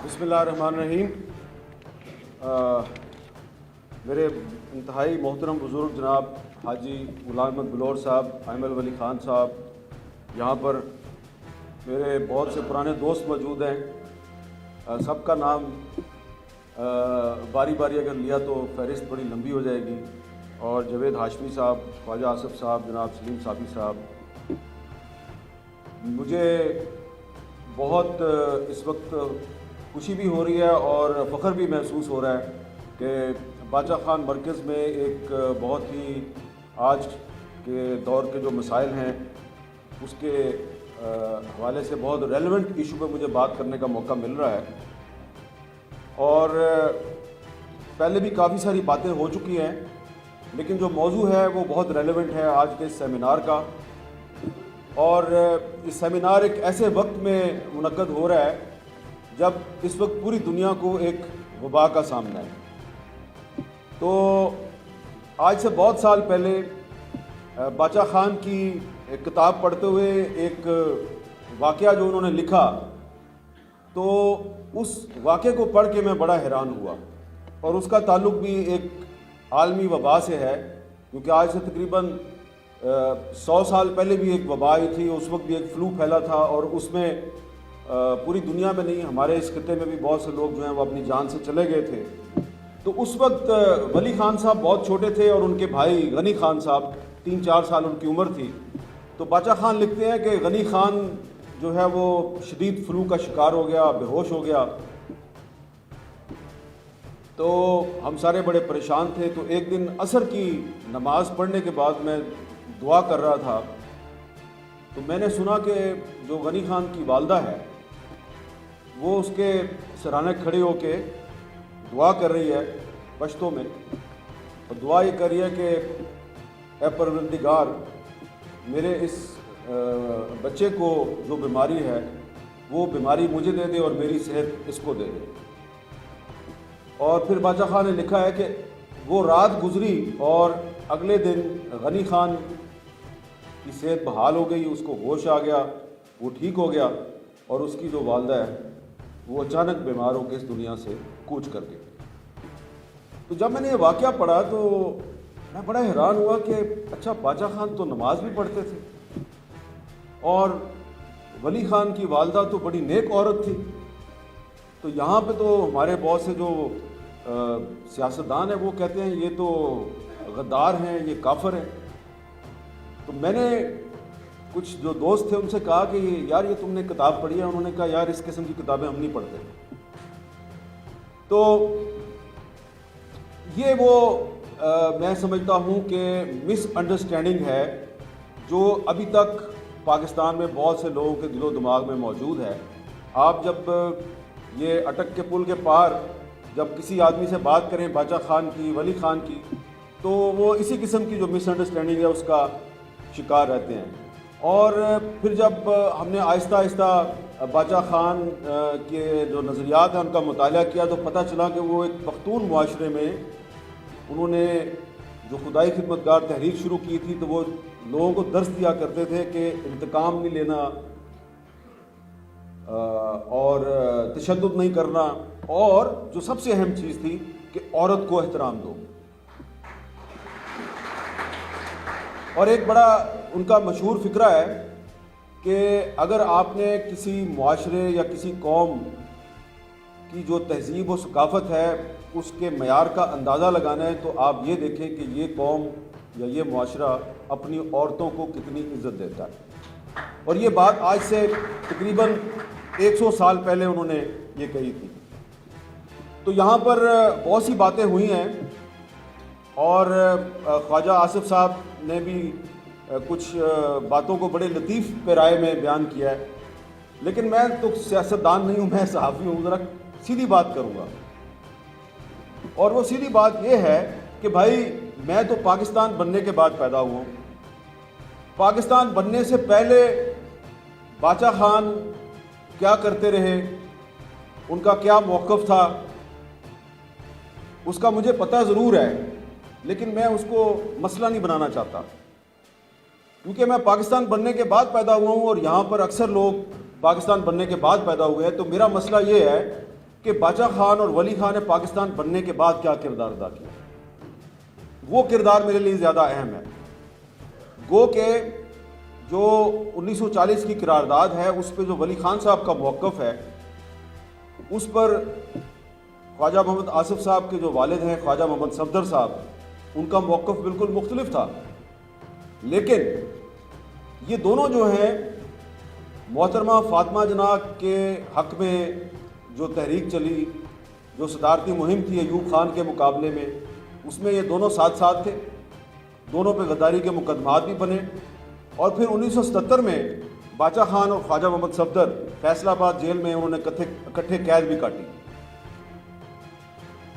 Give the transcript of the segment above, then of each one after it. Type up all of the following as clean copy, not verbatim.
بسم اللہ الرحمن الرحیم۔ میرے انتہائی محترم بزرگ جناب حاجی غلام احمد بلور صاحب، ایمل ولی خان صاحب، یہاں پر میرے بہت سے پرانے دوست موجود ہیں۔ سب کا نام باری باری اگر لیا تو فہرست بڑی لمبی ہو جائے گی، اور جاوید ہاشمی صاحب، خواجہ آصف صاحب، جناب سلیم صابری صاحب، مجھے بہت اس وقت خوشی بھی ہو رہی ہے اور فخر بھی محسوس ہو رہا ہے کہ باچا خان مرکز میں ایک بہت ہی آج کے دور کے جو مسائل ہیں اس کے حوالے سے بہت ریلیونٹ ایشو پہ مجھے بات کرنے کا موقع مل رہا ہے۔ اور پہلے بھی کافی ساری باتیں ہو چکی ہیں، لیکن جو موضوع ہے وہ بہت ریلیونٹ ہے آج کے سیمینار کا۔ اور یہ سیمینار ایک ایسے وقت میں منعقد ہو رہا ہے جب اس وقت پوری دنیا کو ایک وبا کا سامنا ہے۔ تو آج سے بہت سال پہلے باچا خان کی ایک کتاب پڑھتے ہوئے ایک واقعہ جو انہوں نے لکھا، تو اس واقعے کو پڑھ کے میں بڑا حیران ہوا، اور اس کا تعلق بھی ایک عالمی وبا سے ہے، کیونکہ آج سے تقریباً 100 سال پہلے بھی ایک وبا آئی تھی، اس وقت بھی ایک فلو پھیلا تھا، اور اس میں پوری دنیا میں نہیں، ہمارے اس خطے میں بھی بہت سے لوگ جو ہیں وہ اپنی جان سے چلے گئے تھے۔ تو اس وقت ولی خان صاحب بہت چھوٹے تھے، اور ان کے بھائی غنی خان صاحب 3-4 سال ان کی عمر تھی۔ تو باچا خان لکھتے ہیں کہ غنی خان جو ہے وہ شدید فلو کا شکار ہو گیا، بے ہوش ہو گیا۔ تو ہم سارے بڑے پریشان تھے۔ تو ایک دن عصر کی نماز پڑھنے کے بعد میں دعا کر رہا تھا، تو میں نے سنا کہ جو غنی خان کی والدہ ہے وہ اس کے سرانے کھڑی ہو کے دعا کر رہی ہے پشتوں میں، اور دعا یہ کر رہی ہے کہ اے پروردگار، میرے اس بچے کو جو بیماری ہے وہ بیماری مجھے دے دے اور میری صحت اس کو دے دے۔ اور پھر باچا خان نے لکھا ہے کہ وہ رات گزری اور اگلے دن غنی خان کی صحت بحال ہو گئی، اس کو ہوش آ گیا، وہ ٹھیک ہو گیا، اور اس کی جو والدہ ہے وہ اچانک بیمار ہو کے اس دنیا سے کوچ کر گئی۔ تو جب میں نے یہ واقعہ پڑھا تو میں بڑا حیران ہوا کہ اچھا، باچا خان تو نماز بھی پڑھتے تھے، اور ولی خان کی والدہ تو بڑی نیک عورت تھی۔ تو یہاں پہ تو ہمارے بہت سے جو سیاستدان ہیں وہ کہتے ہیں یہ تو غدار ہیں، یہ کافر ہیں۔ تو میں نے کچھ جو دوست تھے ان سے کہا کہ یار یہ تم نے کتاب پڑھی ہے؟ انہوں نے کہا یار اس قسم کی کتابیں ہم نہیں پڑھتے۔ تو یہ وہ میں سمجھتا ہوں کہ مس انڈرسٹینڈنگ ہے جو ابھی تک پاکستان میں بہت سے لوگوں کے دل و دماغ میں موجود ہے۔ آپ جب یہ اٹک کے پل کے پار جب کسی آدمی سے بات کریں باچا خان کی، ولی خان کی، تو وہ اسی قسم کی جو مس انڈرسٹینڈنگ ہے اس کا شکار رہتے ہیں۔ اور پھر جب ہم نے آہستہ آہستہ باچا خان کے جو نظریات ہیں ان کا مطالعہ کیا تو پتہ چلا کہ وہ ایک پختون معاشرے میں انہوں نے جو خدائی خدمتگار تحریک شروع کی تھی، تو وہ لوگوں کو درس دیا کرتے تھے کہ انتقام نہیں لینا، اور تشدد نہیں کرنا، اور جو سب سے اہم چیز تھی کہ عورت کو احترام دو۔ اور ایک بڑا ان کا مشہور فقرہ ہے کہ اگر آپ نے کسی معاشرے یا کسی قوم کی جو تہذیب و ثقافت ہے اس کے معیار کا اندازہ لگانا ہے تو آپ یہ دیکھیں کہ یہ قوم یا یہ معاشرہ اپنی عورتوں کو کتنی عزت دیتا ہے۔ اور یہ بات آج سے تقریباً 100 سال پہلے انہوں نے یہ کہی تھی۔ تو یہاں پر بہت سی باتیں ہوئی ہیں، اور خواجہ آصف صاحب نے بھی کچھ باتوں کو بڑے لطیف پیرائے میں بیان کیا ہے، لیکن میں تو سیاستدان نہیں ہوں، میں صحافی ہوں، ذرا سیدھی بات کروں گا۔ اور وہ سیدھی بات یہ ہے کہ بھائی میں تو پاکستان بننے کے بعد پیدا ہوا ہوں۔ پاکستان بننے سے پہلے باچا خان کیا کرتے رہے، ان کا کیا موقف تھا، اس کا مجھے پتہ ضرور ہے، لیکن میں اس کو مسئلہ نہیں بنانا چاہتا، کیونکہ میں پاکستان بننے کے بعد پیدا ہوا ہوں، اور یہاں پر اکثر لوگ پاکستان بننے کے بعد پیدا ہوئے ہیں۔ تو میرا مسئلہ یہ ہے کہ باچا خان اور ولی خان نے پاکستان بننے کے بعد کیا کردار ادا کیا. وہ کردار میرے لیے زیادہ اہم ہے. گو کہ جو 1940 کی قرارداد ہے اس پہ جو ولی خان صاحب کا موقف ہے اس پر خواجہ محمد آصف صاحب کے جو والد ہیں خواجہ محمد صفدر صاحب, ان کا موقف بالکل مختلف تھا. لیکن یہ دونوں جو ہیں محترمہ فاطمہ جناح کے حق میں جو تحریک چلی, جو صدارتی مہم تھی ایوب خان کے مقابلے میں, اس میں یہ دونوں ساتھ ساتھ تھے. دونوں پہ غداری کے مقدمات بھی بنے اور پھر 1977 میں باچا خان اور خواجہ محمد صفدر فیصل آباد جیل میں انہوں نے اکٹھے قید بھی کاٹی.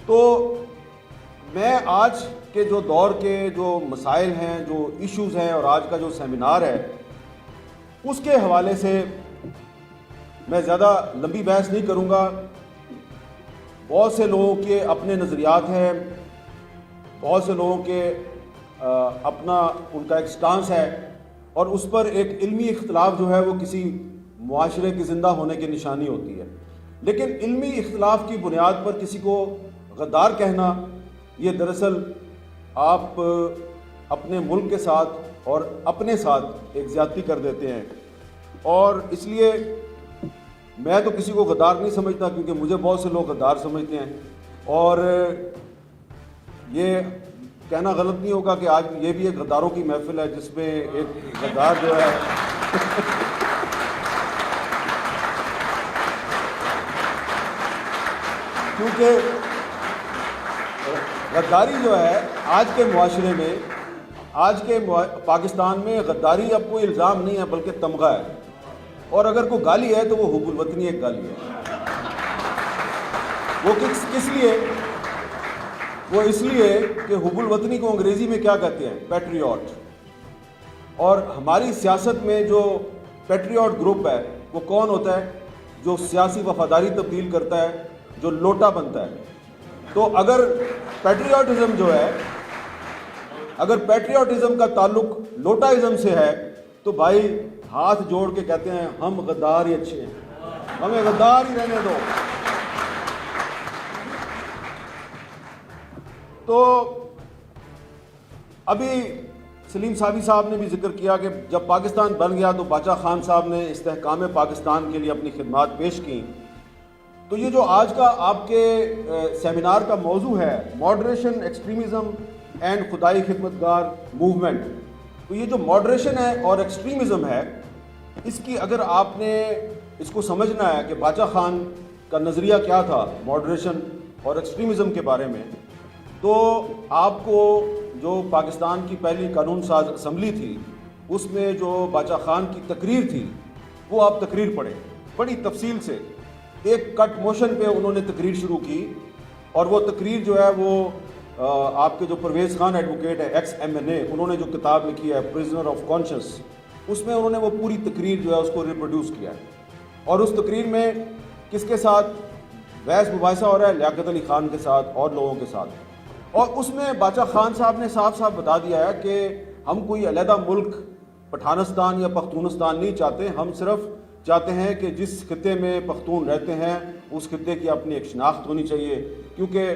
تو میں آج کے جو دور کے جو مسائل ہیں, جو ایشوز ہیں اور آج کا جو سیمینار ہے اس کے حوالے سے میں زیادہ لمبی بحث نہیں کروں گا. بہت سے لوگوں کے اپنے نظریات ہیں, بہت سے لوگوں کے اپنا ان کا ایک سٹانس ہے اور اس پر ایک علمی اختلاف جو ہے وہ کسی معاشرے کے زندہ ہونے کی نشانی ہوتی ہے. لیکن علمی اختلاف کی بنیاد پر کسی کو غدار کہنا یہ دراصل آپ اپنے ملک کے ساتھ اور اپنے ساتھ ایک زیادتی کر دیتے ہیں. اور اس لیے میں تو کسی کو غدار نہیں سمجھتا کیونکہ مجھے بہت سے لوگ غدار سمجھتے ہیں. اور یہ کہنا غلط نہیں ہوگا کہ آج یہ بھی ایک غداروں کی محفل ہے جس میں ایک غدار جو ہے کیونکہ غداری جو ہے آج کے معاشرے میں, آج کے پاکستان میں غداری اب کوئی الزام نہیں ہے بلکہ تمغہ ہے. اور اگر کوئی گالی ہے تو وہ حب الوطنی ایک گالی ہے. وہ کس لیے؟ وہ اس لیے کہ حب الوطنی کو انگریزی میں کیا کہتے ہیں؟ پیٹریوٹ. اور ہماری سیاست میں جو پیٹریوٹ گروپ ہے وہ کون ہوتا ہے؟ جو سیاسی وفاداری تبدیل کرتا ہے, جو لوٹا بنتا ہے. تو اگر پیٹریوٹزم جو ہے, اگر پیٹریوٹزم کا تعلق لوٹائزم سے ہے تو بھائی ہاتھ جوڑ کے کہتے ہیں ہم غدار ہی اچھے ہیں, ہمیں غدار ہی رہنے دو. تو ابھی سلیم صابی صاحب نے بھی ذکر کیا کہ جب پاکستان بن گیا تو باچا خان صاحب نے استحکام پاکستان کے لیے اپنی خدمات پیش کیں. تو یہ جو آج کا آپ کے سیمینار کا موضوع ہے ماڈریشن, ایکسٹریمزم اینڈ خدائی خدمتگار موومنٹ, تو یہ جو ماڈریشن ہے اور ایکسٹریمزم ہے اس کی اگر آپ نے اس کو سمجھنا ہے کہ باچا خان کا نظریہ کیا تھا ماڈریشن اور ایکسٹریمزم کے بارے میں, تو آپ کو جو پاکستان کی پہلی قانون ساز اسمبلی تھی اس میں جو باچا خان کی تقریر تھی وہ آپ تقریر پڑھیں بڑی تفصیل سے. ایک کٹ موشن پہ انہوں نے تقریر شروع کی اور وہ تقریر جو ہے وہ آپ کے جو پرویز خان ایڈوکیٹ ہے ایکس MNA, انہوں نے جو کتاب لکھی ہے پرزنر آف کانشنس, اس میں انہوں نے وہ پوری تقریر جو ہے اس کو ریپروڈیوس کیا ہے. اور اس تقریر میں کس کے ساتھ بحث مباحثہ ہو رہا ہے؟ لیاقت علی خان کے ساتھ اور لوگوں کے ساتھ. اور اس میں باچا خان صاحب نے صاف صاف بتا دیا ہے کہ ہم کوئی علیحدہ ملک پٹھانستان یا پختونستان نہیں چاہتے, ہم صرف چاہتے ہیں کہ جس خطے میں پختون رہتے ہیں اس خطے کی اپنی ایک شناخت ہونی چاہیے. کیونکہ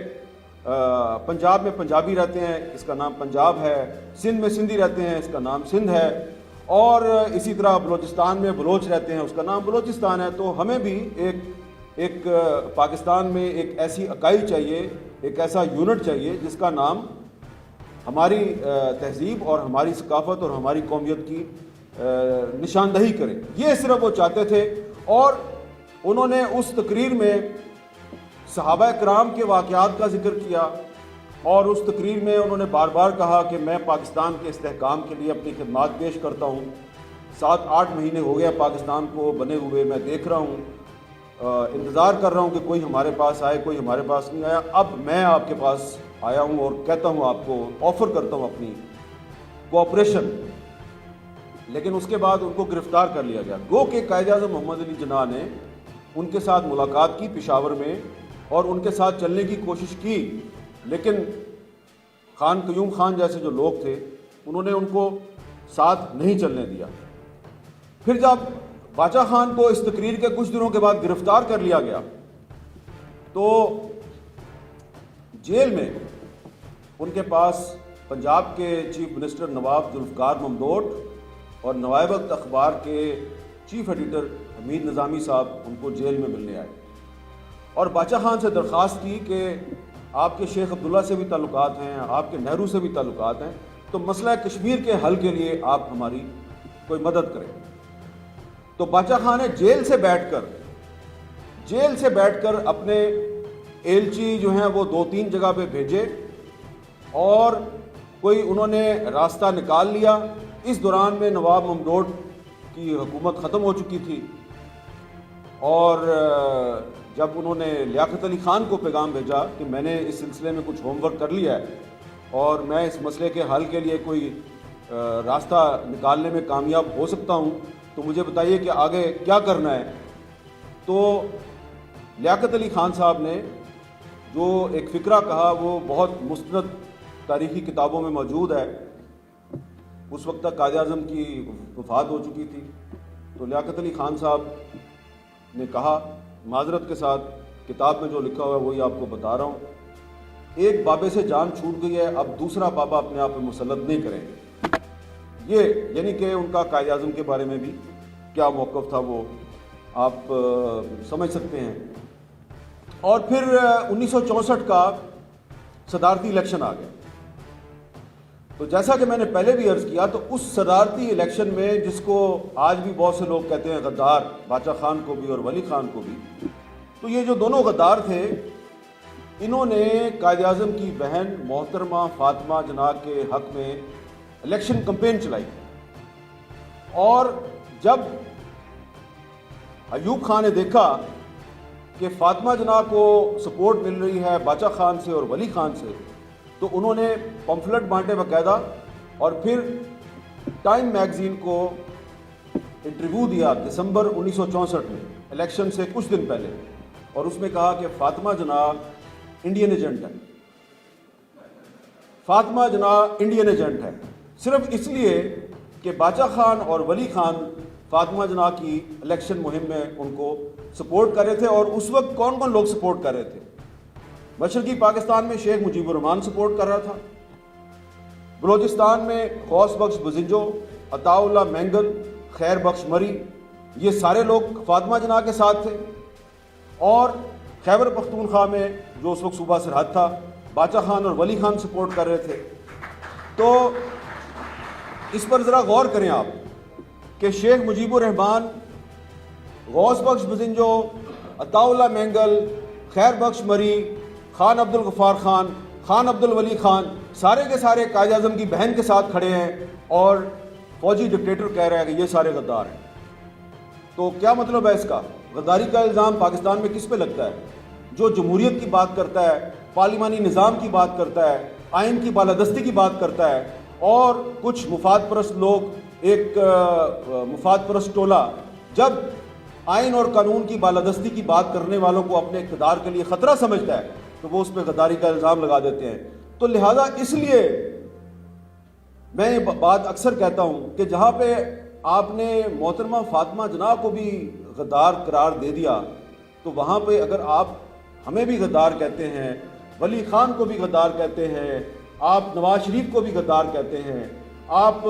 پنجاب میں پنجابی رہتے ہیں, اس کا نام پنجاب ہے, سندھ میں سندھی رہتے ہیں, اس کا نام سندھ ہے, اور اسی طرح بلوچستان میں بلوچ رہتے ہیں, اس کا نام بلوچستان ہے. تو ہمیں بھی ایک پاکستان میں ایک ایسی اکائی چاہیے, ایک ایسا یونٹ چاہیے جس کا نام ہماری تہذیب اور ہماری ثقافت اور ہماری قومیت کی نشاندہی کرے. یہ صرف وہ چاہتے تھے. اور انہوں نے اس تقریر میں صحابہ کرام کے واقعات کا ذکر کیا اور اس تقریر میں انہوں نے بار بار کہا کہ میں پاکستان کے استحکام کے لیے اپنی خدمات پیش کرتا ہوں. 7-8 مہینے ہو گیا پاکستان کو بنے ہوئے, میں دیکھ رہا ہوں, انتظار کر رہا ہوں کہ کوئی ہمارے پاس آئے, کوئی ہمارے پاس نہیں آیا. اب میں آپ کے پاس آیا ہوں اور کہتا ہوں, آپ کو آفر کرتا ہوں اپنی کوآپریشن. لیکن اس کے بعد ان کو گرفتار کر لیا گیا. گو کہ قائد اعظم محمد علی جناح نے ان کے ساتھ ملاقات کی پشاور میں اور ان کے ساتھ چلنے کی کوشش کی, لیکن خان قیوم خان جیسے جو لوگ تھے انہوں نے ان کو ساتھ نہیں چلنے دیا. پھر جب باچا خان کو اس تقریر کے کچھ دنوں کے بعد گرفتار کر لیا گیا تو جیل میں ان کے پاس پنجاب کے چیف منسٹر نواب ذوالفقار ممدوٹ اور نوائب وقت اخبار کے چیف ایڈیٹر حمید نظامی صاحب ان کو جیل میں ملنے آئے اور باچا خان سے درخواست کی کہ آپ کے شیخ عبداللہ سے بھی تعلقات ہیں, آپ کے نہرو سے بھی تعلقات ہیں, تو مسئلہ کشمیر کے حل کے لیے آپ ہماری کوئی مدد کریں. تو باچا خان نے جیل سے بیٹھ کر اپنے ایلچی جو ہیں وہ 2-3 جگہ پہ بھیجے اور کوئی انہوں نے راستہ نکال لیا. اس دوران میں نواب ممدوٹ کی حکومت ختم ہو چکی تھی اور جب انہوں نے لیاقت علی خان کو پیغام بھیجا کہ میں نے اس سلسلے میں کچھ ہوم ورک کر لیا ہے اور میں اس مسئلے کے حل کے لیے کوئی راستہ نکالنے میں کامیاب ہو سکتا ہوں, تو مجھے بتائیے کہ آگے کیا کرنا ہے. تو لیاقت علی خان صاحب نے جو ایک فقرہ کہا وہ بہت مستند تاریخی کتابوں میں موجود ہے. اس وقت تک قائد اعظم کی وفات ہو چکی تھی. تو لیاقت علی خان صاحب نے کہا معذرت کے ساتھ کتاب میں جو لکھا ہوا ہے وہی آپ کو بتا رہا ہوں, ایک بابے سے جان چھوٹ گئی ہے, اب دوسرا بابا اپنے آپ پہ مسلط نہیں کریں گے. یہ یعنی کہ ان کا قائد اعظم کے بارے میں بھی کیا موقف تھا وہ آپ سمجھ سکتے ہیں. اور پھر 1964 کا صدارتی الیکشن آ گیا. تو جیسا کہ میں نے پہلے بھی عرض کیا, تو اس صدارتی الیکشن میں جس کو آج بھی بہت سے لوگ کہتے ہیں غدار, باچا خان کو بھی اور ولی خان کو بھی, تو یہ جو دونوں غدار تھے انہوں نے قائد اعظم کی بہن محترمہ فاطمہ جناح کے حق میں الیکشن کمپین چلائی. اور جب ایوب خان نے دیکھا کہ فاطمہ جناح کو سپورٹ مل رہی ہے باچا خان سے اور ولی خان سے, تو انہوں نے پمفلٹ بانٹے باقاعدہ اور پھر ٹائم میگزین کو انٹرویو دیا دسمبر 1964 میں الیکشن سے کچھ دن پہلے, اور اس میں کہا کہ فاطمہ جناح انڈین ایجنٹ ہے. فاطمہ جناح انڈین ایجنٹ ہے صرف اس لیے کہ باچا خان اور ولی خان فاطمہ جناح کی الیکشن مہم میں ان کو سپورٹ کر رہے تھے. اور اس وقت کون کون لوگ سپورٹ کر رہے تھے؟ مشرقی پاکستان میں شیخ مجیب الرحمان سپورٹ کر رہا تھا, بلوچستان میں غوث بخش بزنجو, عطا اللہ مینگل, خیر بخش مری, یہ سارے لوگ فاطمہ جناح کے ساتھ تھے. اور خیبر پختونخوا میں جو اس وقت صوبہ سرحد تھا, باچا خان اور ولی خان سپورٹ کر رہے تھے. تو اس پر ذرا غور کریں آپ کہ شیخ مجیب الرحمان, غوث بخش بزنجو, عطا اللہ مینگل, خیر بخش مری, خان عبد الغفار خان, خان عبد الولی خان, سارے کے سارے قائد اعظم کی بہن کے ساتھ کھڑے ہیں اور فوجی ڈکٹیٹر کہہ رہا ہے کہ یہ سارے غدار ہیں. تو کیا مطلب ہے اس کا؟ غداری کا الزام پاکستان میں کس پہ لگتا ہے؟ جو جمہوریت کی بات کرتا ہے, پارلیمانی نظام کی بات کرتا ہے, آئین کی بالادستی کی بات کرتا ہے, اور کچھ مفاد پرست لوگ, ایک مفاد پرست ٹولہ جب آئین اور قانون کی بالادستی کی بات کرنے والوں کو اپنے اقتدار کے لیے خطرہ سمجھتا ہے تو وہ اس پہ غداری کا الزام لگا دیتے ہیں. تو لہذا اس لیے میں یہ بات اکثر کہتا ہوں کہ جہاں پہ آپ نے محترمہ فاطمہ جناح کو بھی غدار قرار دے دیا, تو وہاں پہ اگر آپ ہمیں بھی غدار کہتے ہیں, ولی خان کو بھی غدار کہتے ہیں, آپ نواز شریف کو بھی غدار کہتے ہیں, آپ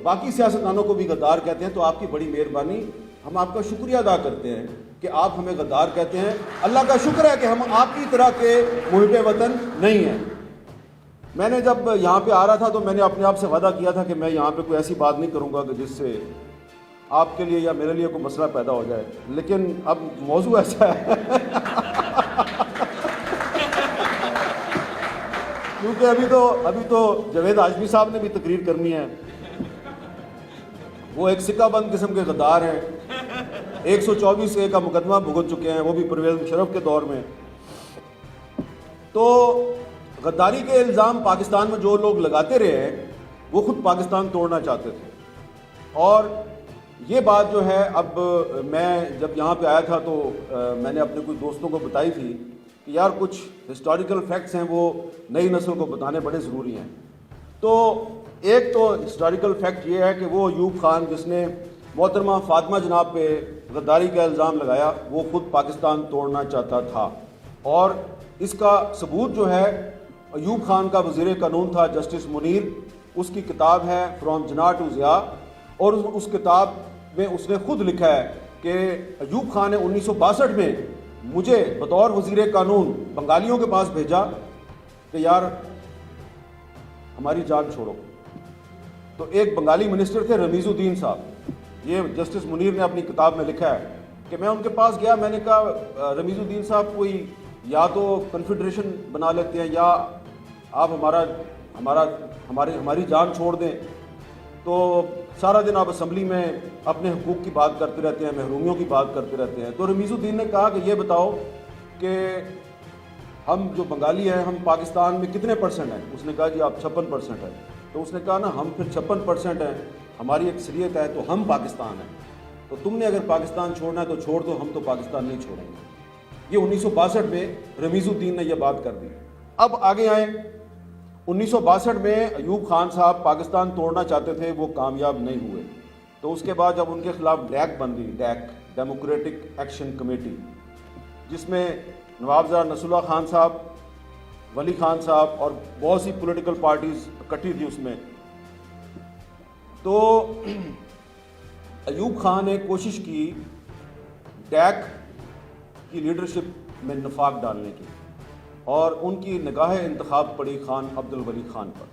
باقی سیاستدانوں کو بھی غدار کہتے ہیں, تو آپ کی بڑی مہربانی, ہم آپ کا شکریہ ادا کرتے ہیں کہ آپ ہمیں غدار کہتے ہیں. اللہ کا شکر ہے کہ ہم آپ کی طرح کے محب وطن نہیں ہیں. میں نے جب یہاں پہ آ رہا تھا تو میں نے اپنے آپ سے وعدہ کیا تھا کہ میں یہاں پہ کوئی ایسی بات نہیں کروں گا کہ جس سے آپ کے لیے یا میرے لیے کوئی مسئلہ پیدا ہو جائے, لیکن اب موضوع ایسا ہے کیونکہ ابھی تو جاوید ہاشمی صاحب نے بھی تقریر کرنی ہے. وہ ایک سکہ بند قسم کے غدار ہیں, 124A کا مقدمہ بھگت چکے ہیں, وہ بھی پرویز مشرف کے دور میں. تو غداری کے الزام پاکستان میں جو لوگ لگاتے رہے ہیں وہ خود پاکستان توڑنا چاہتے تھے. اور یہ بات جو ہے, اب میں جب یہاں پہ آیا تھا تو میں نے اپنے کچھ دوستوں کو بتائی تھی کہ یار کچھ ہسٹوریکل فیکٹس ہیں وہ نئی نسل کو بتانے بڑے ضروری ہیں. تو ایک تو ہسٹوریکل فیکٹ یہ ہے کہ وہ ایوب خان جس نے محترمہ فاطمہ جناح پہ غداری کا الزام لگایا وہ خود پاکستان توڑنا چاہتا تھا. اور اس کا ثبوت جو ہے ایوب خان کا وزیر قانون تھا جسٹس منیر، اس کی کتاب ہے فرام جناح ٹو ضیاء، اور اس کتاب میں اس نے خود لکھا ہے کہ ایوب خان نے 1962 میں مجھے بطور وزیر قانون بنگالیوں کے پاس بھیجا کہ یار ہماری جان چھوڑو۔ تو ایک بنگالی منسٹر تھے رمیز الدین صاحب، یہ جسٹس منیر نے اپنی کتاب میں لکھا ہے کہ میں ان کے پاس گیا، میں نے کہا رمیز الدین صاحب کوئی یا تو کنفیڈریشن بنا لیتے ہیں یا آپ ہماری جان چھوڑ دیں۔ تو سارا دن آپ اسمبلی میں اپنے حقوق کی بات کرتے رہتے ہیں، محرومیوں کی بات کرتے رہتے ہیں۔ تو رمیز الدین نے کہا کہ یہ بتاؤ کہ ہم جو بنگالی ہیں ہم پاکستان میں کتنے پرسنٹ ہیں؟ اس نے کہا جی آپ 56% ہیں۔ تو اس نے کہا نا ہم پھر 56% ہیں، ہماری اکثریت ہے تو ہم پاکستان ہیں، تو تم نے اگر پاکستان چھوڑنا ہے تو چھوڑ دو، ہم تو پاکستان نہیں چھوڑیں گے۔ یہ 1962 میں رمیز الدین نے یہ بات کر دی۔ اب آگے آئیں، 1962 میں ایوب خان صاحب پاکستان توڑنا چاہتے تھے، وہ کامیاب نہیں ہوئے۔ تو اس کے بعد جب ان کے خلاف ڈیک بن گئی، ڈیک ڈیموکریٹک ایکشن کمیٹی، جس میں نواب زرا نصر اللہ خان صاحب، ولی خان صاحب اور بہت سی پولیٹیکل پارٹیز اکٹھی تھی اس میں، تو ایوب خان نے کوشش کی ڈیک کی لیڈرشپ میں نفاق ڈالنے کی، اور ان کی نگاہ انتخاب پڑی خان عبد الولی خان پر،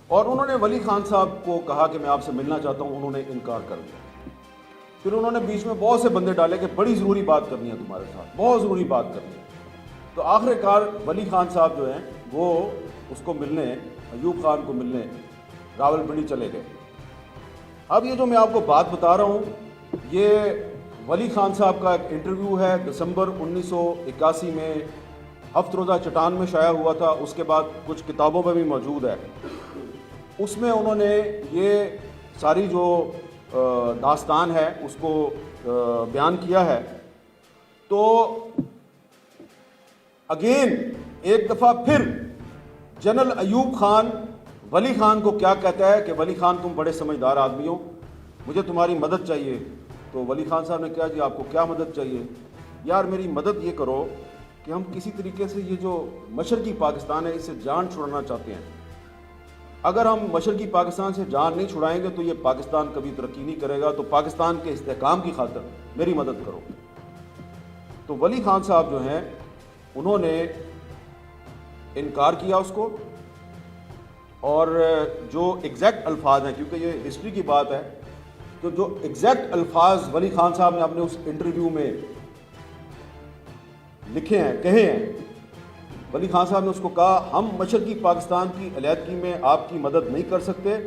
اور انہوں نے ولی خان صاحب کو کہا کہ میں آپ سے ملنا چاہتا ہوں، انہوں نے انکار کر دیا۔ پھر انہوں نے بیچ میں بہت سے بندے ڈالے کہ بڑی ضروری بات کرنی ہے تمہارے ساتھ، بہت ضروری بات کرنی ہے۔ تو آخر کار ولی خان صاحب جو ہیں وہ اس کو ملنے، ایوب خان کو ملنے راول پنڈی چلے گئے۔ اب یہ جو میں آپ کو بات بتا رہا ہوں، یہ ولی خان صاحب کا ایک انٹرویو ہے، دسمبر 1981 میں ہفت روزہ چٹان میں شائع ہوا تھا، اس کے بعد کچھ کتابوں میں بھی موجود ہے۔ اس میں انہوں نے یہ ساری جو داستان ہے اس کو بیان کیا ہے۔ تو اگین ایک دفعہ پھر جنرل ایوب خان ولی خان کو کیا کہتا ہے کہ ولی خان تم بڑے سمجھدار آدمی ہو، مجھے تمہاری مدد چاہیے۔ تو ولی خان صاحب نے کہا جی آپ کو کیا مدد چاہیے؟ یار میری مدد یہ کرو کہ ہم کسی طریقے سے یہ جو مشرقی پاکستان ہے اس سے جان چھڑانا چاہتے ہیں، اگر ہم مشرقی پاکستان سے جان نہیں چھڑائیں گے تو یہ پاکستان کبھی ترقی نہیں کرے گا، تو پاکستان کے استحکام کی خاطر میری مدد کرو۔ تو ولی خان صاحب جو ہیں انہوں نے انکار کیا اس کو، اور جو ایگزیکٹ الفاظ ہیں، کیونکہ یہ ہسٹری کی بات ہے، تو جو ایگزیکٹ الفاظ ولی خان صاحب نے اپنے اس انٹرویو میں لکھے ہیں، کہے ہیں، ولی خان صاحب نے اس کو کہا ہم مشرقی پاکستان کی علیحدگی میں آپ کی مدد نہیں کر سکتے،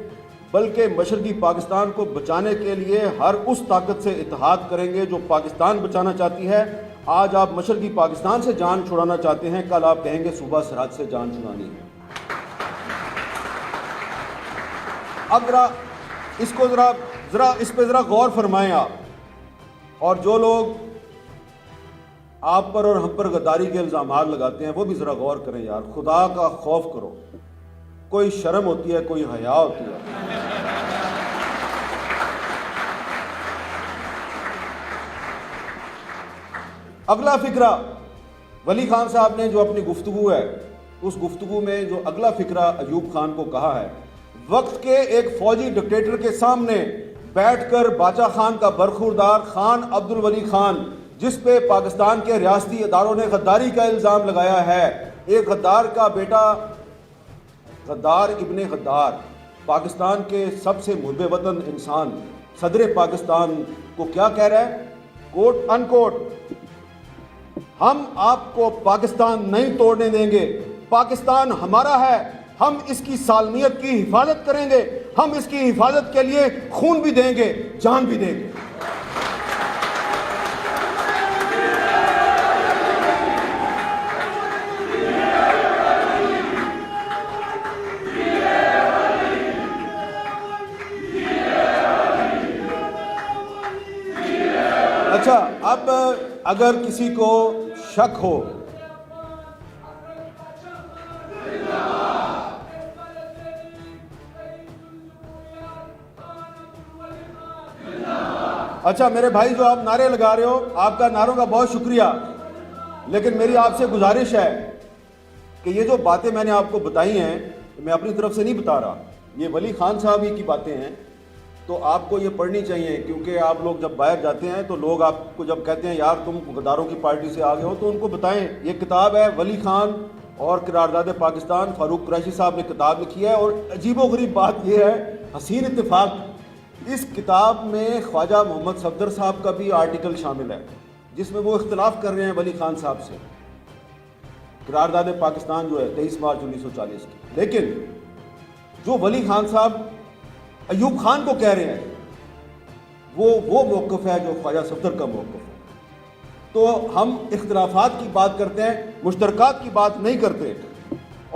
بلکہ مشرقی پاکستان کو بچانے کے لیے ہر اس طاقت سے اتحاد کریں گے جو پاکستان بچانا چاہتی ہے۔ آج آپ مشرقی پاکستان سے جان چھڑانا چاہتے ہیں، کل آپ کہیں گے صوبہ سرحد سے جان چھڑانی ہے۔ اب اس پہ ذرا غور فرمائیں آپ، اور جو لوگ آپ پر اور ہم پر غداری کے الزامات لگاتے ہیں وہ بھی ذرا غور کریں یار، خدا کا خوف کرو، کوئی شرم ہوتی ہے، کوئی حیا ہوتی ہے۔ اگلا فقرہ ولی خان صاحب نے جو اپنی گفتگو ہے، اس گفتگو میں جو اگلا فقرہ ایوب خان کو کہا ہے، وقت کے ایک فوجی ڈکٹیٹر کے سامنے بیٹھ کر باچا خان کا برخوردار خان عبد الولی خان، جس پہ پاکستان کے ریاستی اداروں نے غداری کا الزام لگایا ہے، ایک غدار کا بیٹا، غدار ابن غدار، پاکستان کے سب سے محب وطن انسان، صدر پاکستان کو کیا کہہ رہا ہے؟ کوٹ ان کوٹ، ہم آپ کو پاکستان نہیں توڑنے دیں گے، پاکستان ہمارا ہے، ہم اس کی سالمیت کی حفاظت کریں گے، ہم اس کی حفاظت کے لیے خون بھی دیں گے، جان بھی دیں گے۔ اچھا، اب اگر کسی کو شک ہو اچھا میرے بھائی جو آپ نعرے لگا رہے ہو، آپ کا نعروں کا بہت شکریہ، لیکن میری آپ سے گزارش ہے کہ یہ جو باتیں میں نے آپ کو بتائی ہیں میں اپنی طرف سے نہیں بتا رہا، یہ ولی خان صاحب ہی کی باتیں ہیں، تو آپ کو یہ پڑھنی چاہیے، کیونکہ آپ لوگ جب باہر جاتے ہیں تو لوگ آپ کو جب کہتے ہیں یار تم غداروں کی پارٹی سے آگے ہو، تو ان کو بتائیں یہ کتاب ہے ولی خان اور قرارداد پاکستان، فاروق قریشی صاحب نے کتاب لکھی ہے۔ اور عجیب و غریب بات یہ ہے، حسین اتفاق، اس کتاب میں خواجہ محمد صفدر صاحب کا بھی آرٹیکل شامل ہے جس میں وہ اختلاف کر رہے ہیں ولی خان صاحب سے، قرارداد پاکستان جو ہے 23 مارچ 1940 کی۔ لیکن جو ولی خان صاحب ایوب خان کو کہہ رہے ہیں وہ موقف ہے جو خواجہ صفدر کا موقف ہے۔ تو ہم اختلافات کی بات کرتے ہیں، مشترکات کی بات نہیں کرتے۔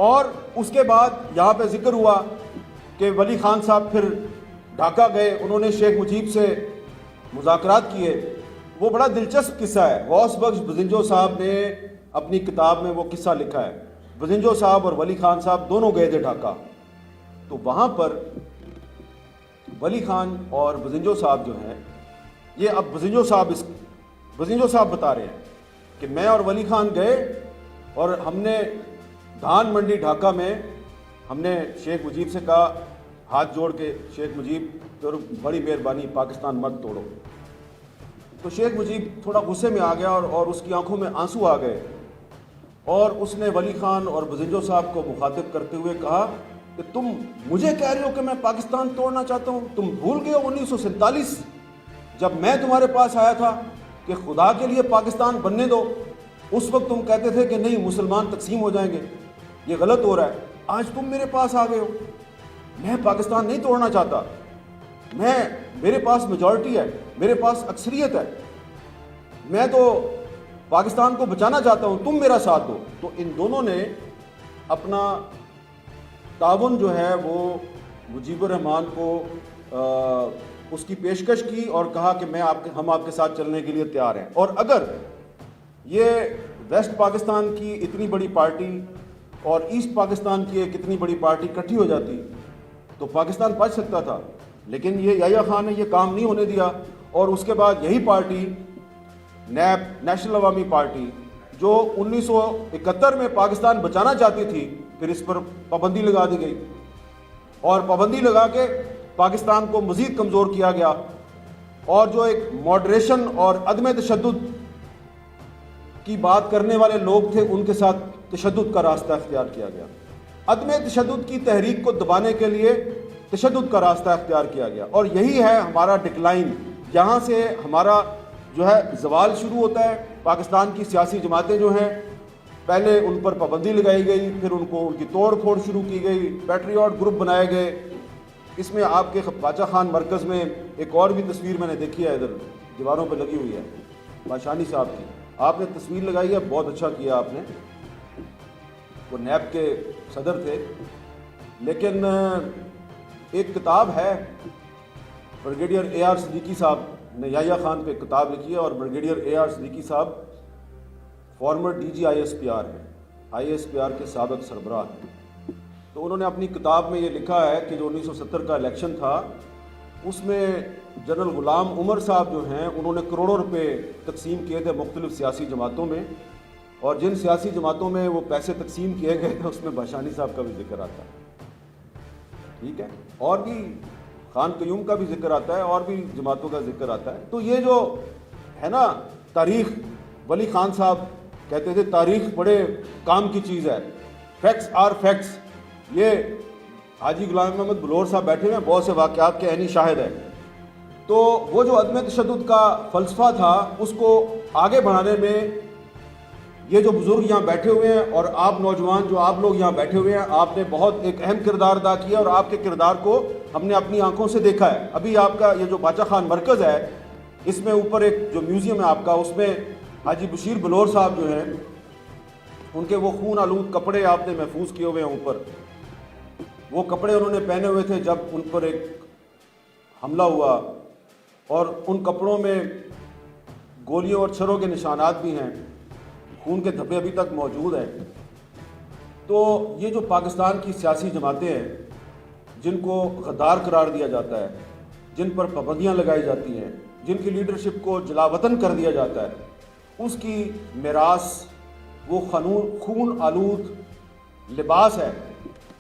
اور اس کے بعد یہاں پہ ذکر ہوا کہ ولی خان صاحب پھر ڈھاکہ گئے، انہوں نے شیخ مجیب سے مذاکرات کیے۔ وہ بڑا دلچسپ قصہ ہے، غوث بخش بزنجو صاحب نے اپنی کتاب میں وہ قصہ لکھا ہے۔ بزنجو صاحب اور ولی خان صاحب دونوں گئے تھے ڈھاکہ، تو وہاں پر ولی خان اور بزنجو صاحب جو ہیں، یہ اب بزنجو صاحب بتا رہے ہیں کہ میں اور ولی خان گئے اور ہم نے دھان منڈی ڈھاکہ میں ہم نے شیخ مجیب سے کہا، ہاتھ جوڑ کے، شیخ مجیب تو بڑی مہربانی، پاکستان مت توڑو۔ تو شیخ مجیب تھوڑا غصے میں آ گیا اور اس کی آنکھوں میں آنسو آ گئے، اور اس نے ولی خان اور بزنجو صاحب کو مخاطب کرتے ہوئے کہا کہ تم مجھے کہہ رہے ہو کہ میں پاکستان توڑنا چاہتا ہوں؟ تم بھول گئے ہو 1947 جب میں تمہارے پاس آیا تھا کہ خدا کے لیے پاکستان بننے دو، اس وقت تم کہتے تھے کہ نہیں مسلمان تقسیم ہو جائیں گے، یہ غلط ہو رہا ہے۔ آج تم میرے پاس آ گئے ہو، میں پاکستان نہیں توڑنا چاہتا، میرے پاس میجورٹی ہے، میرے پاس اکثریت ہے، میں تو پاکستان کو بچانا چاہتا ہوں، تم میرا ساتھ دو۔ تو ان دونوں نے اپنا تعاون جو ہے وہ مجیب الرحمان کو اس کی پیشکش کی اور کہا کہ ہم آپ کے ساتھ چلنے کے لیے تیار ہیں۔ اور اگر یہ ویسٹ پاکستان کی اتنی بڑی پارٹی اور ایسٹ پاکستان کی ایک اتنی بڑی پارٹی اکٹھی ہو جاتی تو پاکستان بچ سکتا تھا، لیکن یہ یحییٰ خان نے یہ کام نہیں ہونے دیا۔ اور اس کے بعد یہی پارٹی نیب، نیشنل عوامی پارٹی، جو 1971 میں پاکستان بچانا چاہتی تھی، پھر اس پر پابندی لگا دی گئی، اور پابندی لگا کے پاکستان کو مزید کمزور کیا گیا، اور جو ایک ماڈریشن اور عدم تشدد کی بات کرنے والے لوگ تھے ان کے ساتھ تشدد کا راستہ اختیار کیا گیا۔ عدم تشدد کی تحریک کو دبانے کے لیے تشدد کا راستہ اختیار کیا گیا، اور یہی ہے ہمارا ڈکلائن۔ یہاں سے ہمارا جو ہے زوال شروع ہوتا ہے۔ پاکستان کی سیاسی جماعتیں جو ہیں، پہلے ان پر پابندی لگائی گئی، پھر ان کی توڑ پھوڑ شروع کی گئی، پیٹریوٹ گروپ بنائے گئے۔ اس میں آپ کے باچا خان مرکز میں ایک اور بھی تصویر میں نے دیکھی ہے، ادھر دیواروں پہ لگی ہوئی ہے، باشانی صاحب کی، آپ نے تصویر لگائی ہے، بہت اچھا کیا آپ نے، وہ نیب کے صدر تھے۔ لیکن ایک کتاب ہے، بریگیڈیئر اے آر صدیقی صاحب نے یحییٰ خان پہ کتاب لکھی ہے، اور بریگیڈیئر اے آر صدیقی صاحب former D G I S P R ہیں، آئی ایس پی آر کے سابق سربراہ ہیں۔ تو انہوں نے اپنی کتاب میں یہ لکھا ہے کہ جو 1970 کا الیکشن تھا، اس میں جنرل غلام عمر صاحب جو ہیں انہوں نے کروڑوں روپے تقسیم کیے تھے مختلف سیاسی جماعتوں میں، اور جن سیاسی جماعتوں میں وہ پیسے تقسیم کیے گئے تھے اس میں باشانی صاحب کا بھی ذکر آتا ہے، ٹھیک ہے، اور بھی خان قیوم کا بھی ذکر آتا ہے، اور بھی جماعتوں کا ذکر آتا ہے۔ تو یہ جو ہے نا تاریخ، ولی خان صاحب کہتے تھے تاریخ بڑے کام کی چیز ہے، فیکٹس آر فیکٹس۔ یہ حاجی غلام محمد بلور صاحب بیٹھے ہوئے ہیں، بہت سے واقعات کے عینی شاہد ہیں۔ تو وہ جو عدم تشدد کا فلسفہ تھا اس کو آگے بڑھانے میں یہ جو بزرگ یہاں بیٹھے ہوئے ہیں اور آپ نوجوان جو آپ لوگ یہاں بیٹھے ہوئے ہیں، آپ نے بہت ایک اہم کردار ادا کیا، اور آپ کے کردار کو ہم نے اپنی آنکھوں سے دیکھا ہے۔ ابھی آپ کا یہ جو باچا خان مرکز ہے، اس میں اوپر ایک جو میوزیم ہے آپ کا، اس میں حاجی بشیر بلور صاحب جو ہیں ان کے وہ خون آلود کپڑے آپ نے محفوظ کیے ہوئے ہیں اوپر، وہ کپڑے انہوں نے پہنے ہوئے تھے جب ان پر ایک حملہ ہوا، اور ان کپڑوں میں گولیوں اور چھروں کے نشانات بھی ہیں، خون کے دھبے ابھی تک موجود ہیں۔ تو یہ جو پاکستان کی سیاسی جماعتیں ہیں جن کو غدار قرار دیا جاتا ہے، جن پر پابندیاں لگائی جاتی ہیں، جن کی لیڈرشپ کو جلا وطن کر دیا جاتا ہے، اس کی میراث وہ خون آلود لباس ہے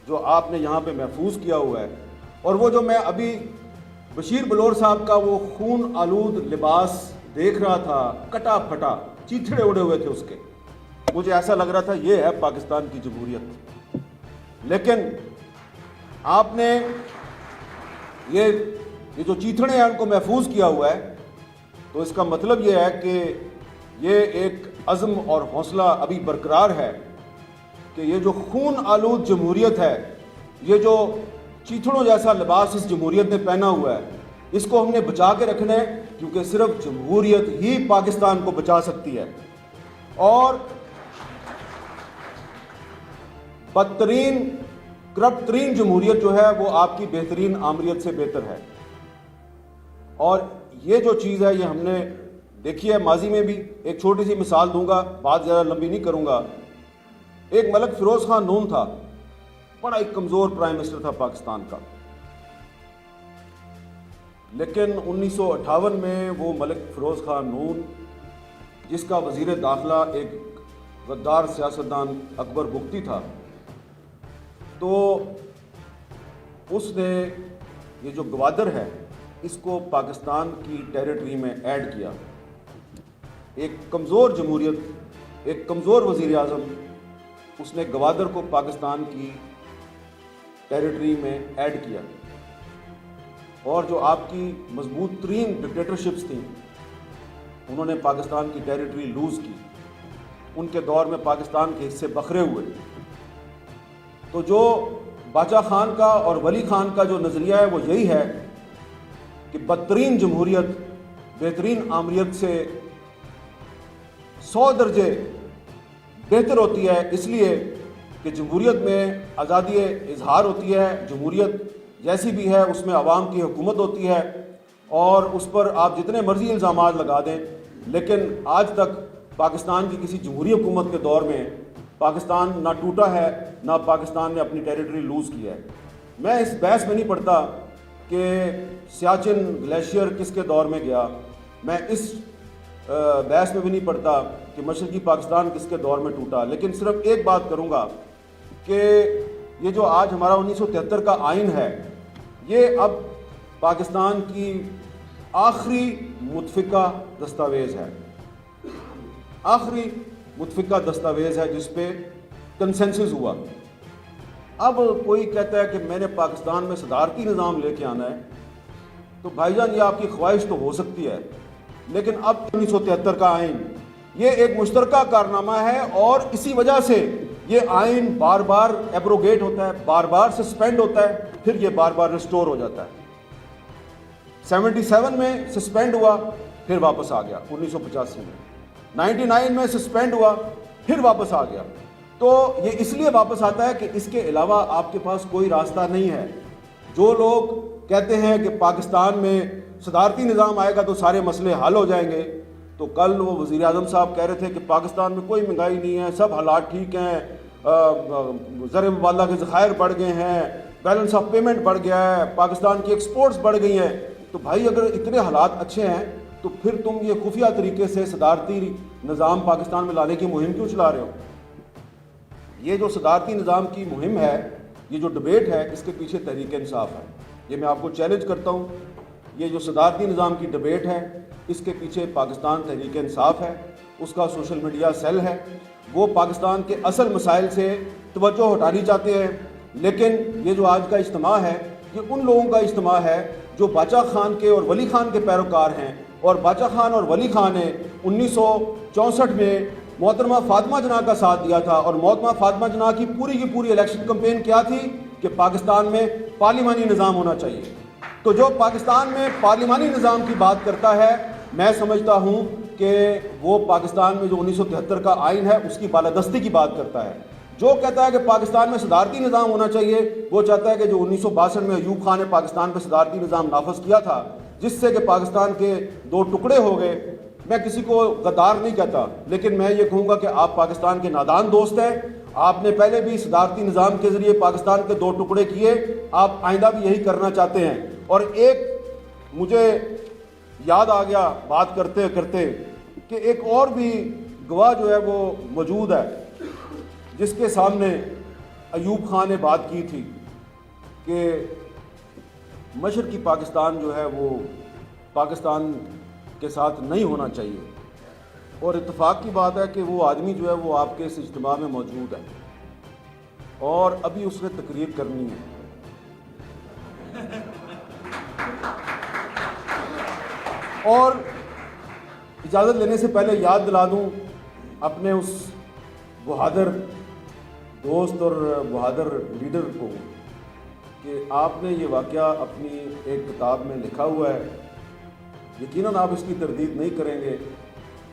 جو آپ نے یہاں پہ محفوظ کیا ہوا ہے، اور وہ جو میں ابھی بشیر بلور صاحب کا وہ خون آلود لباس دیکھ رہا تھا، کٹا پھٹا، چیتھڑے اڑے ہوئے تھے اس کے، مجھے ایسا لگ رہا تھا یہ ہے پاکستان کی جمہوریت۔ لیکن آپ نے یہ جو چیتھڑے ہیں ان کو محفوظ کیا ہوا ہے، تو اس کا مطلب یہ ہے کہ یہ ایک عزم اور حوصلہ ابھی برقرار ہے کہ یہ جو خون آلود جمہوریت ہے، یہ جو چیتھڑوں جیسا لباس اس جمہوریت نے پہنا ہوا ہے، اس کو ہم نے بچا کے رکھنا ہے، کیونکہ صرف جمہوریت ہی پاکستان کو بچا سکتی ہے۔ اور بدترین کرپٹ ترین جمہوریت جو ہے وہ آپ کی بہترین آمریت سے بہتر ہے۔ اور یہ جو چیز ہے یہ ہم نے دیکھی ہے ماضی میں بھی۔ ایک چھوٹی سی مثال دوں گا، بات زیادہ لمبی نہیں کروں گا۔ ایک ملک فیروز خان نون تھا، بڑا ایک کمزور پرائم منسٹر تھا پاکستان کا، لیکن 1958 میں وہ ملک فیروز خان نون، جس کا وزیر داخلہ ایک غدار سیاستدان اکبر بگٹی تھا، تو اس نے یہ جو گوادر ہے اس کو پاکستان کی ٹیریٹری میں ایڈ کیا۔ ایک کمزور جمہوریت، ایک کمزور وزیر اعظم، اس نے گوادر کو پاکستان کی ٹیریٹری میں ایڈ کیا، اور جو آپ کی مضبوط ترین ڈکٹیٹرشپس تھیں انہوں نے پاکستان کی ٹیریٹری لوز کی، ان کے دور میں پاکستان کے حصے بکھرے ہوئے۔ تو جو باچا خان کا اور ولی خان کا جو نظریہ ہے وہ یہی ہے کہ بدترین جمہوریت بہترین آمریت سے 100 درجے بہتر ہوتی ہے، اس لیے کہ جمہوریت میں آزادی اظہار ہوتی ہے، جمہوریت جیسی بھی ہے اس میں عوام کی حکومت ہوتی ہے، اور اس پر آپ جتنے مرضی الزامات لگا دیں، لیکن آج تک پاکستان کی کسی جمہوری حکومت کے دور میں پاکستان نہ ٹوٹا ہے، نہ پاکستان نے اپنی ٹیریٹری لوز کیا ہے۔ میں اس بحث میں نہیں پڑتا کہ سیاچن گلیشیئر کس کے دور میں گیا، میں اس بحث میں بھی نہیں پڑتا کہ مشرقی پاکستان کس کے دور میں ٹوٹا، لیکن صرف ایک بات کروں گا کہ یہ جو آج ہمارا 1973 کا آئین ہے، یہ اب پاکستان کی آخری متفقہ دستاویز ہے، آخری متفقہ دستاویز ہے جس پہ کنسنسس ہوا۔ اب کوئی کہتا ہے کہ میں نے پاکستان میں صدارتی نظام لے کے آنا ہے، تو بھائی جان یہ آپ کی خواہش تو ہو سکتی ہے، لیکن اب 1973 کا آئین یہ ایک مشترکہ کارنامہ ہے، اور اسی وجہ سے یہ آئین بار بار ایبروگیٹ ہوتا ہے، بار بار سسپینڈ ہوتا ہے، پھر یہ بار بار ریسٹور ہو جاتا ہے۔ 77 میں سسپینڈ ہوا، پھر واپس آ گیا 1985 میں، 99 میں سسپینڈ ہوا، پھر واپس آ گیا۔ تو یہ اس لیے واپس آتا ہے کہ اس کے علاوہ آپ کے پاس کوئی راستہ نہیں ہے۔ جو لوگ کہتے ہیں کہ پاکستان میں صدارتی نظام آئے گا تو سارے مسئلے حل ہو جائیں گے، تو کل وہ وزیر اعظم صاحب کہہ رہے تھے کہ پاکستان میں کوئی مہنگائی نہیں ہے، سب حالات ٹھیک ہیں، زر مبادلہ کے ذخائر بڑھ گئے ہیں، بیلنس آف پیمنٹ بڑھ گیا ہے، پاکستان کی ایکسپورٹس بڑھ گئی ہیں۔ تو بھائی اگر اتنے حالات اچھے ہیں تو پھر تم یہ خفیہ طریقے سے صدارتی نظام پاکستان میں لانے کی مہم کیوں چلا رہے ہو؟ یہ جو صدارتی نظام کی مہم ہے، یہ جو ڈبیٹ ہے، اس کے پیچھے تحریک انصاف ہے۔ یہ میں آپ کو چیلنج کرتا ہوں، یہ جو صدارتی نظام کی ڈبیٹ ہے اس کے پیچھے پاکستان تحریک انصاف ہے، اس کا سوشل میڈیا سیل ہے۔ وہ پاکستان کے اصل مسائل سے توجہ ہٹانی چاہتے ہیں، لیکن یہ جو آج کا اجتماع ہے یہ ان لوگوں کا اجتماع ہے جو باچا خان کے اور ولی خان کے پیروکار ہیں، اور باچا خان اور ولی خان نے 1964 میں محترمہ فاطمہ جناح کا ساتھ دیا تھا، اور محترمہ فاطمہ جناح کی پوری الیکشن کمپین کیا تھی کہ پاکستان میں پارلیمانی نظام ہونا چاہیے۔ تو جو پاکستان میں پارلیمانی نظام کی بات کرتا ہے، میں سمجھتا ہوں کہ وہ پاکستان میں جو 1973 کا آئین ہے اس کی بالادستی کی بات کرتا ہے۔ جو کہتا ہے کہ پاکستان میں صدارتی نظام ہونا چاہیے، وہ چاہتا ہے کہ جو 1962 میں ایوب خان نے پاکستان پہ صدارتی نظام نافذ کیا تھا، جس سے کہ پاکستان کے 2 ٹکڑے ہو گئے۔ میں کسی کو غدار نہیں کہتا، لیکن میں یہ کہوں گا کہ آپ پاکستان کے نادان دوست ہیں۔ آپ نے پہلے بھی صدارتی نظام کے ذریعے پاکستان کے 2 ٹکڑے کیے، آپ آئندہ بھی یہی کرنا چاہتے ہیں۔ اور ایک مجھے یاد آ گیا بات کرتے کرتے کہ ایک اور بھی گواہ جو ہے وہ موجود ہے جس کے سامنے ایوب خان نے بات کی تھی کہ مشرقی پاکستان جو ہے وہ پاکستان کے ساتھ نہیں ہونا چاہیے، اور اتفاق کی بات ہے کہ وہ آدمی جو ہے وہ آپ کے اس اجتماع میں موجود ہے اور ابھی اس نے تقریر کرنی ہے۔ اور اجازت لینے سے پہلے یاد دلا دوں اپنے اس بہادر دوست اور بہادر لیڈر کو کہ آپ نے یہ واقعہ اپنی ایک کتاب میں لکھا ہوا ہے، یقیناً آپ اس کی تردید نہیں کریں گے،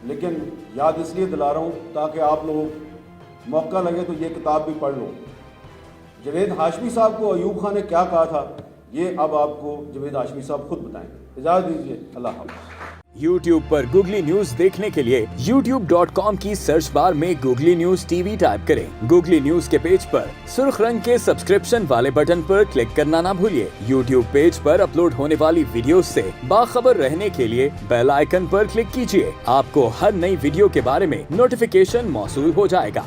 لیکن یاد اس لیے دلا رہا ہوں تاکہ آپ لوگ موقع لگے تو یہ کتاب بھی پڑھ لو۔ جاوید ہاشمی صاحب کو ایوب خان نے کیا کہا تھا یہ اب آپ کو جاوید ہاشمی صاحب خود بتائیں گے۔ اجازت دیجیے، اللہ حافظ۔ YouTube پر گوگلی نیوز دیکھنے کے لیے youtube.com کی سرچ بار میں googly news T V type کریں۔ گوگلی نیوز کے پیج پر سرخ رنگ کے سبسکرپشن والے بٹن پر کلک کرنا نہ بھولیے۔ YouTube پیج پر اپلوڈ ہونے والی ویڈیوز سے باخبر رہنے کے لیے بیل آئیکن پر کلک کیجیے۔ آپ کو ہر نئی ویڈیو کے بارے میں نوٹیفیکیشن موصول ہو جائے گا۔